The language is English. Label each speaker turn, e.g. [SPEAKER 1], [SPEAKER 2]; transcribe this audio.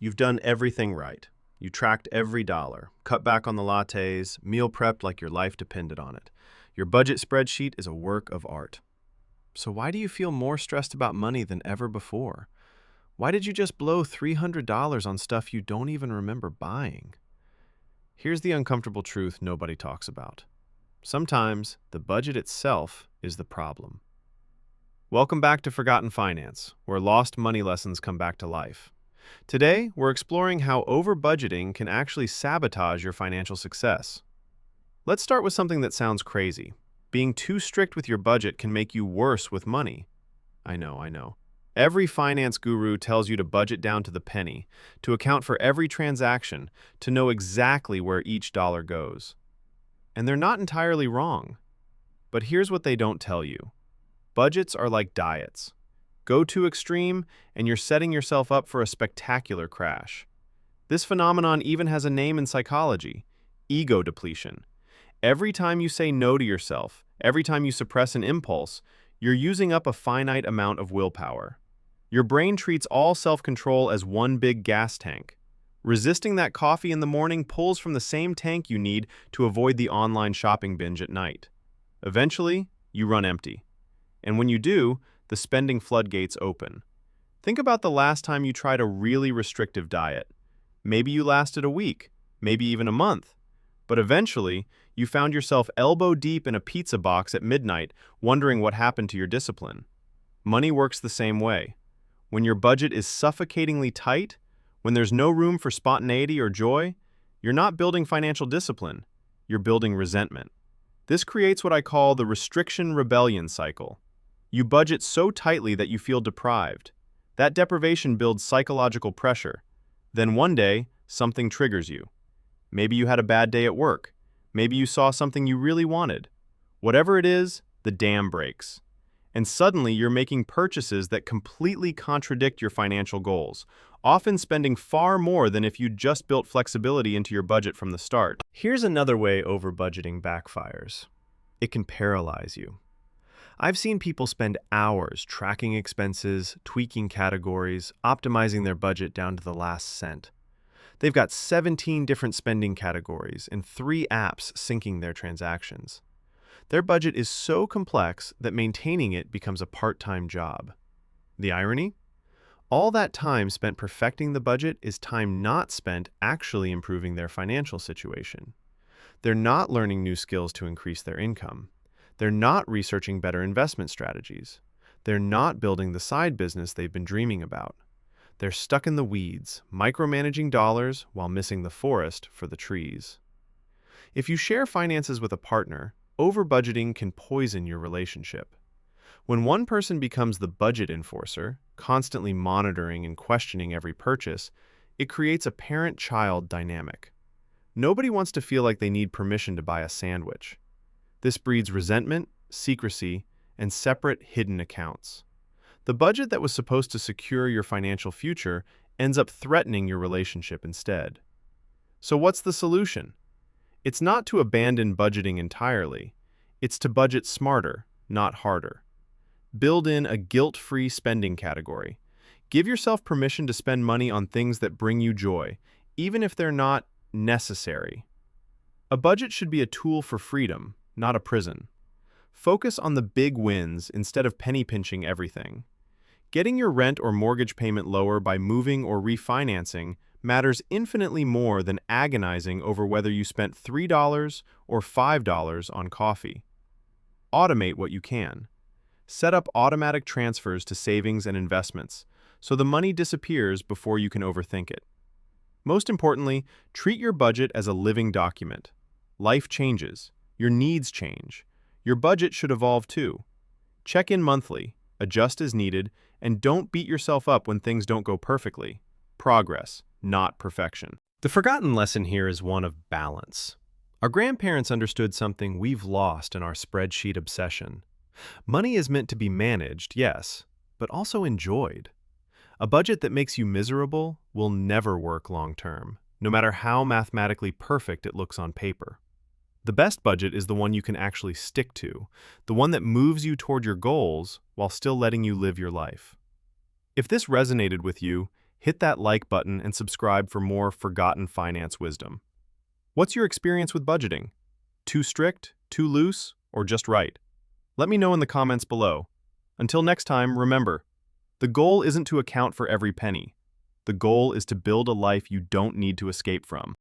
[SPEAKER 1] You've done everything right. You tracked every dollar, cut back on the lattes, meal prepped like your life depended on it. Your budget spreadsheet is a work of art. So why do you feel more stressed about money than ever before? Why did you just blow $300 on stuff you don't even remember buying? Here's the uncomfortable truth nobody talks about. Sometimes the budget itself is the problem. Welcome back to Forgotten Finance, where lost money lessons come back to life. Today, we're exploring how over-budgeting can actually sabotage your financial success. Let's start with something that sounds crazy. Being too strict with your budget can make you worse with money. I know. Every finance guru tells you to budget down to the penny, to account for every transaction, to know exactly where each dollar goes. And they're not entirely wrong. But here's what they don't tell you. Budgets are like diets. Go too extreme, and you're setting yourself up for a spectacular crash. This phenomenon even has a name in psychology: ego depletion. Every time you say no to yourself, every time you suppress an impulse, you're using up a finite amount of willpower. Your brain treats all self-control as one big gas tank. Resisting that coffee in the morning pulls from the same tank you need to avoid the online shopping binge at night. Eventually, you run empty. And when you do, the spending floodgates open. Think about the last time you tried a really restrictive diet. Maybe you lasted a week, maybe even a month. But eventually, you found yourself elbow deep in a pizza box at midnight, wondering what happened to your discipline. Money works the same way. When your budget is suffocatingly tight, when there's no room for spontaneity or joy, you're not building financial discipline, you're building resentment. This creates what I call the restriction-rebellion cycle. You budget so tightly that you feel deprived. That deprivation builds psychological pressure. Then one day, something triggers you. Maybe you had a bad day at work. Maybe you saw something you really wanted. Whatever it is, the dam breaks. And suddenly you're making purchases that completely contradict your financial goals, often spending far more than if you'd just built flexibility into your budget from the start. Here's another way over-budgeting backfires. It can paralyze you. I've seen people spend hours tracking expenses, tweaking categories, optimizing their budget down to the last cent. They've got 17 different spending categories and 3 apps syncing their transactions. Their budget is so complex that maintaining it becomes a part-time job. The irony? All that time spent perfecting the budget is time not spent actually improving their financial situation. They're not learning new skills to increase their income. They're not researching better investment strategies. They're not building the side business they've been dreaming about. They're stuck in the weeds, micromanaging dollars while missing the forest for the trees. If you share finances with a partner, over-budgeting can poison your relationship. When one person becomes the budget enforcer, constantly monitoring and questioning every purchase, it creates a parent-child dynamic. Nobody wants to feel like they need permission to buy a sandwich. This breeds resentment, secrecy, and separate hidden accounts. The budget that was supposed to secure your financial future ends up threatening your relationship instead. So what's the solution? It's not to abandon budgeting entirely. It's to budget smarter, not harder. Build in a guilt-free spending category. Give yourself permission to spend money on things that bring you joy, even if they're not necessary. A budget should be a tool for freedom, not a prison. Focus on the big wins instead of penny-pinching everything. Getting your rent or mortgage payment lower by moving or refinancing matters infinitely more than agonizing over whether you spent $3 or $5 on coffee. Automate what you can. Set up automatic transfers to savings and investments, so the money disappears before you can overthink it. Most importantly, treat your budget as a living document. Life changes. Your needs change. Your budget should evolve too. Check in monthly, adjust as needed, and don't beat yourself up when things don't go perfectly. Progress, not perfection. The forgotten lesson here is one of balance. Our grandparents understood something we've lost in our spreadsheet obsession. Money is meant to be managed, yes, but also enjoyed. A budget that makes you miserable will never work long-term, no matter how mathematically perfect it looks on paper. The best budget is the one you can actually stick to, the one that moves you toward your goals while still letting you live your life. If this resonated with you, Hit that like button and subscribe for more forgotten finance wisdom. What's your experience with budgeting? Too strict, too loose, or just right? Let me know in the comments below. Until next time, remember, the goal isn't to account for every penny. The goal is to build a life you don't need to escape from.